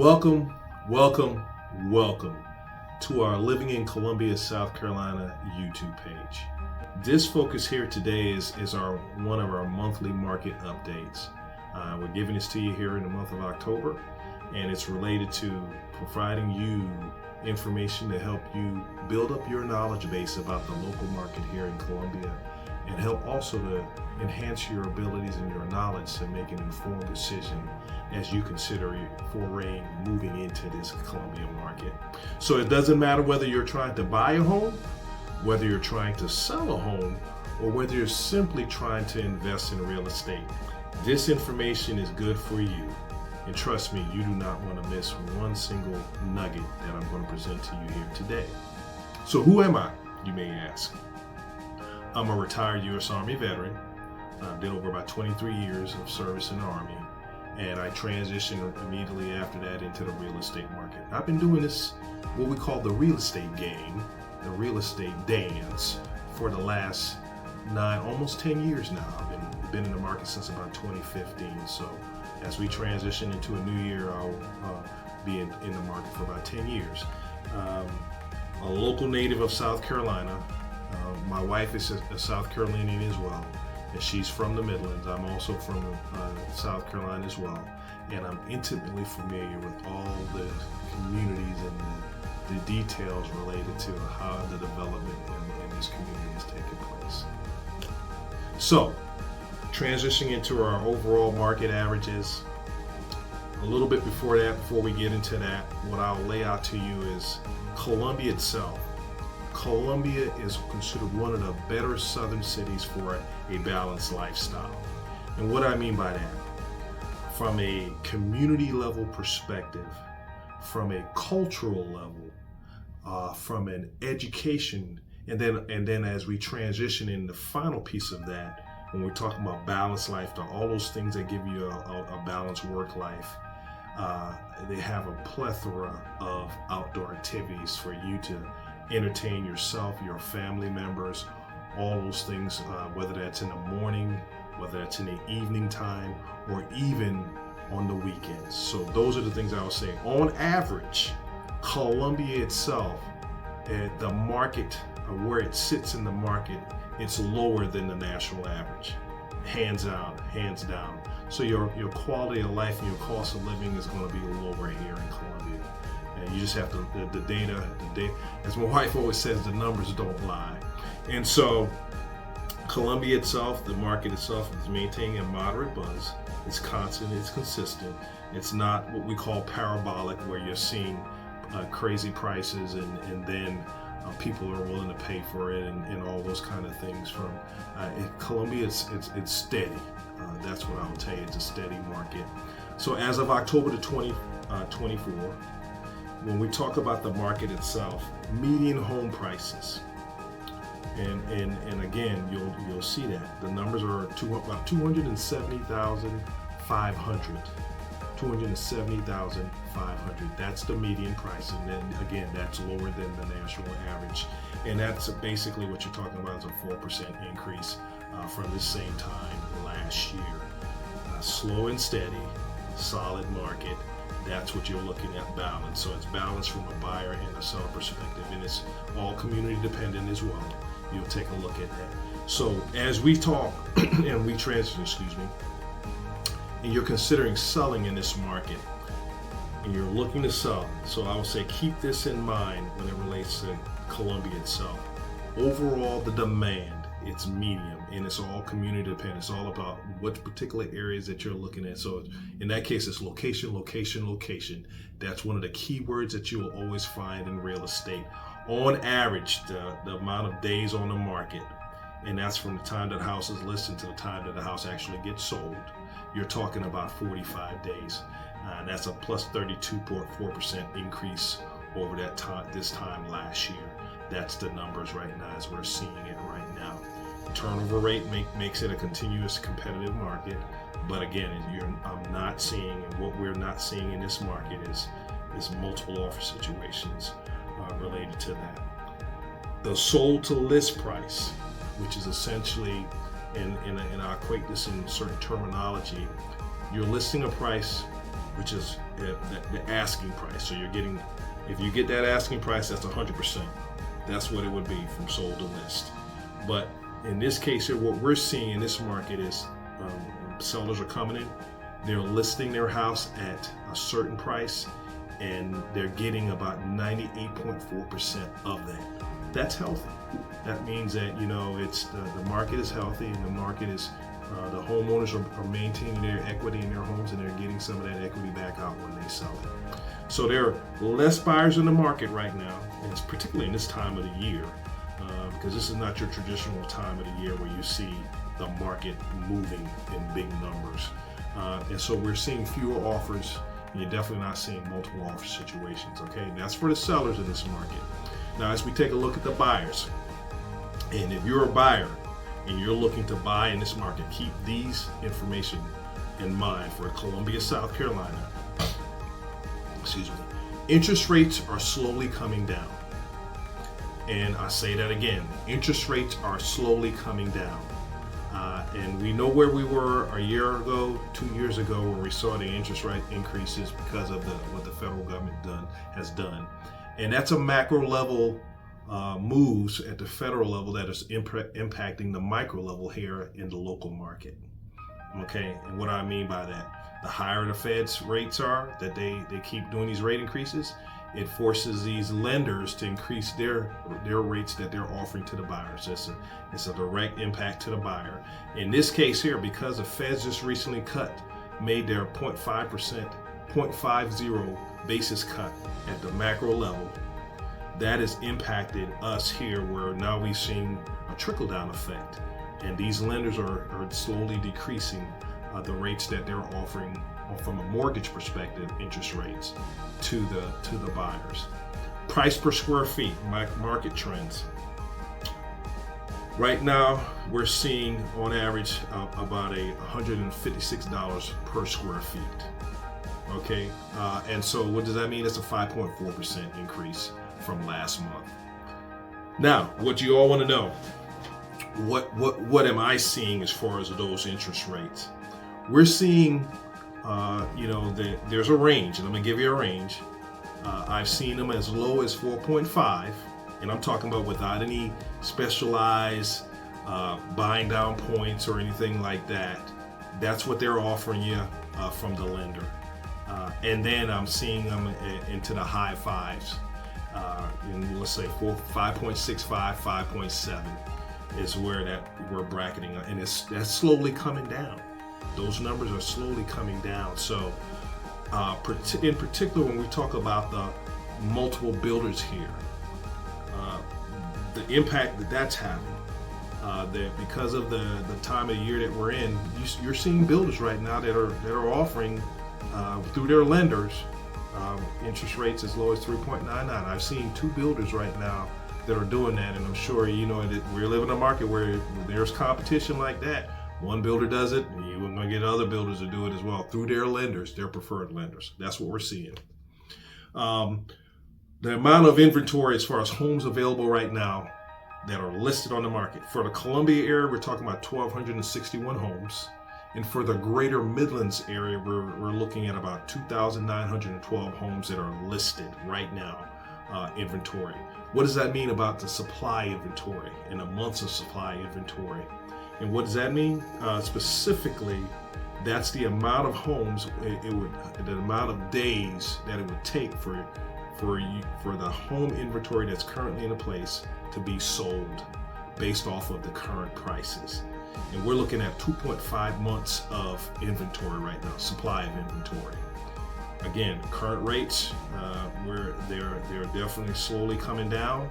Welcome, welcome, welcome to our Living in Columbia, South Carolina YouTube page. This focus here today is one of our monthly market updates. We're giving this to you here in the month of October, and it's related to providing you information to help you build up your knowledge base about the local market here in Columbia, and help also to enhance your abilities and your knowledge to make an informed decision as you consider foraying moving into this Columbia market. So it doesn't matter whether you're trying to buy a home, whether you're trying to sell a home, or whether you're simply trying to invest in real estate. This information is good for you. And trust me, you do not want to miss one single nugget that I'm going to present to you here today. So who am I, you may ask? I'm a retired U.S. Army veteran. I did over about 23 years of service in the Army, and I transitioned immediately after that into the real estate market. I've been doing this, what we call the real estate game, the real estate dance, for the last almost 10 years now. I've been in the market since about 2015. So as we transition into a new year, I'll be in the market for about 10 years. A local native of South Carolina. My wife is a South Carolinian as well, and she's from the Midlands. I'm also from South Carolina as well, and I'm intimately familiar with all the communities and the details related to how the development in this community is taking place. So, transitioning into our overall market averages, a little bit before we get into that, what I'll lay out to you is Columbia itself. Columbia is considered one of the better southern cities for a balanced lifestyle. And what I mean by that, from a community level perspective, from a cultural level, from an education, and then as we transition in the final piece of that, when we're talking about balanced lifestyle, all those things that give you a balanced work life, they have a plethora of outdoor activities for you to entertain yourself, your family members, all those things, whether that's in the morning, whether that's in the evening time, or even on the weekends. So those are the things I would say. On average, Columbia itself, the market, where it sits in the market, it's lower than the national average, hands down. So your quality of life and your cost of living is going to be lower here in Columbia. And you just have to, the data, as my wife always says, the numbers don't lie. And so Columbia itself, the market itself, is maintaining a moderate buzz. It's constant, it's consistent. It's not what we call parabolic, where you're seeing crazy prices and then people are willing to pay for it and all those kind of things. From Columbia, it's steady. That's what I would tell you. It's a steady market. So as of October 2024, when we talk about the market itself, median home prices, and again, you'll see that the numbers are about 270,500. 270,500. That's the median price, and then again, that's lower than the national average, and that's basically what you're talking about is a 4% increase from the same time last year. Slow and steady, solid market. That's what you're looking at, balance. So it's balanced from a buyer and a seller perspective, and it's all community dependent as well. You'll take a look at that. So as we talk and we transition, and you're considering selling in this market, and you're looking to sell, so I would say keep this in mind when it relates to Columbia itself. Overall, the demand, it's medium, and it's all community dependent. It's all about what particular areas that you're looking at. So in that case, it's location, location, location. That's one of the key words that you will always find in real estate. On average, the amount of days on the market, and that's from the time that the house is listed to the time that the house actually gets sold, you're talking about 45 days. That's a plus 32.4% increase over that time, this time last year. That's the numbers right now as we're seeing it right now. Turnover rate makes it a continuous competitive market, but again, I'm not seeing, and what we're not seeing in this market is multiple offer situations related to that. The sold to list price, which is essentially, and I equate this in certain terminology, you're listing a price which is the asking price. So you're getting, if you get that asking price, that's 100%. That's what it would be from sold to list. But in this case here, what we're seeing in this market is sellers are coming in, they're listing their house at a certain price, and they're getting about 98.4% of that. That's healthy. That means that, you know, it's the market is healthy, and the market is the homeowners are maintaining their equity in their homes, and they're getting some of that equity back out when they sell it. So there are less buyers in the market right now, and it's particularly in this time of the year, because this is not your traditional time of the year where you see the market moving in big numbers. And so we're seeing fewer offers. You're definitely not seeing multiple offer situations, okay? And that's for the sellers in this market. Now, as we take a look at the buyers, and if you're a buyer and you're looking to buy in this market, keep these information in mind for Columbia, South Carolina. Excuse me. Interest rates are slowly coming down. And I say that again, interest rates are slowly coming down. And we know where we were a year ago, 2 years ago, when we saw the interest rate increases because of what the federal government has done. And that's a macro level moves at the federal level that is impacting the micro level here in the local market. Okay, and what I mean by that, the higher the Fed's rates are, that they keep doing these rate increases, it forces these lenders to increase their rates that they're offering to the buyers. It's a direct impact to the buyer. In this case here, because the Feds just recently made their 0.50 basis cut at the macro level, that has impacted us here, where now we've seen a trickle-down effect. And these lenders are slowly decreasing the rates that they're offering from a mortgage perspective, interest rates to the buyers. Price per square feet, market trends. Right now, we're seeing on average about $156 per square feet. Okay, and so what does that mean? It's a 5.4% increase from last month. Now, what you all want to know, what am I seeing as far as those interest rates? We're seeing, there's a range, and I'm gonna give you a range. I've seen them as low as 4.5, and I'm talking about without any specialized buying down points or anything like that. That's what they're offering you from the lender. And then I'm seeing them into the high fives. And let's say 5.65, 5.7 is where we're bracketing, and that's slowly coming down. Those numbers are slowly coming down. So in particular, when we talk about the multiple builders here, the impact that's having, that because of the time of year that we're in, you're seeing builders right now that are offering through their lenders interest rates as low as 3.99. I've seen 2 builders right now that are doing that, and I'm sure you know that we're living in a market where there's competition like that. One builder does it, and you're going to get other builders to do it as well through their lenders, their preferred lenders. That's what we're seeing. The amount of inventory as far as homes available right now that are listed on the market. For the Columbia area, we're talking about 1,261 homes. And for the Greater Midlands area, we're looking at about 2,912 homes that are listed right now, inventory. What does that mean about the supply inventory and the months of supply inventory? And what does that mean? Specifically, that's the amount of homes, the amount of days that it would take for the home inventory that's currently in place to be sold based off of the current prices. And we're looking at 2.5 months of inventory right now, supply of inventory. Again, current rates, they're definitely slowly coming down.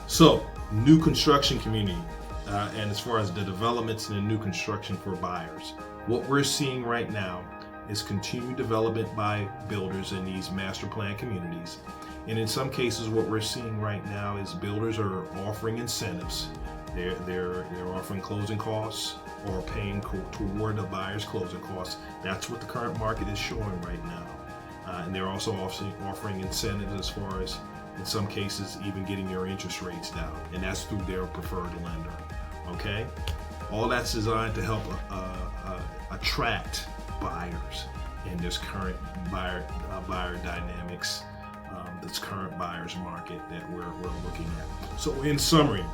So, new construction community, and as far as the developments and the new construction for buyers, what we're seeing right now is continued development by builders in these master plan communities. And in some cases, what we're seeing right now is builders are offering incentives. They're offering closing costs or paying toward the buyer's closing costs. That's what the current market is showing right now. And they're also offering incentives as far as, in some cases, even getting your interest rates down. And that's through their preferred lender. Okay? All that's designed to help attract buyers. in this current buyer dynamics, this current buyer's market that we're looking at. So in summary,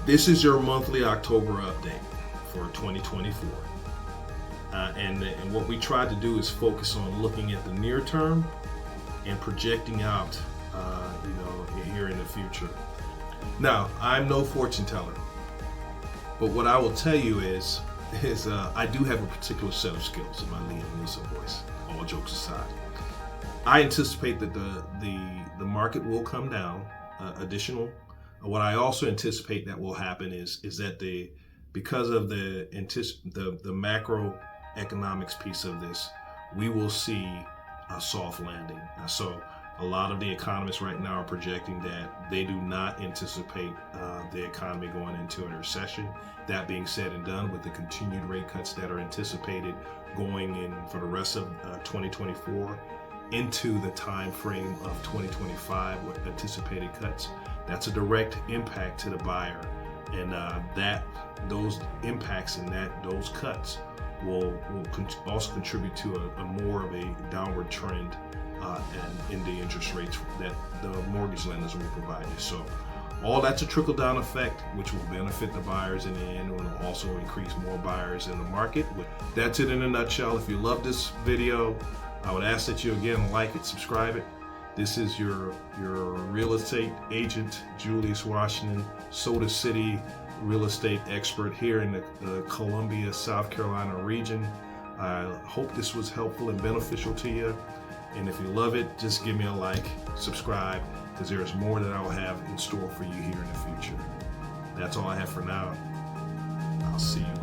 this is your monthly October update for 2024. And what we try to do is focus on looking at the near term and projecting out, here in the future. Now, I'm no fortune teller, but what I will tell you is I do have a particular set of skills in my Liam Neeson voice. All jokes aside, I anticipate that the market will come down additional. What I also anticipate that will happen is that because of the macroeconomics piece of this, we will see a soft landing. So a lot of the economists right now are projecting that they do not anticipate the economy going into a recession. That being said and done, with the continued rate cuts that are anticipated going in for the rest of 2024 into the time frame of 2025 with anticipated cuts, that's a direct impact to the buyer, and those impacts and those cuts will also contribute to a more of a downward trend and in the interest rates that the mortgage lenders will provide you. So all that's a trickle-down effect, which will benefit the buyers in the end, and will also increase more buyers in the market. That's it in a nutshell. If you love this video, I would ask that you again like it, subscribe it. This is your real estate agent, Julius Washington, Soda City real estate expert here in the Columbia, South Carolina region. I hope this was helpful and beneficial to you. And if you love it, just give me a like, subscribe, because there's more that I will have in store for you here in the future. That's all I have for now. I'll see you later.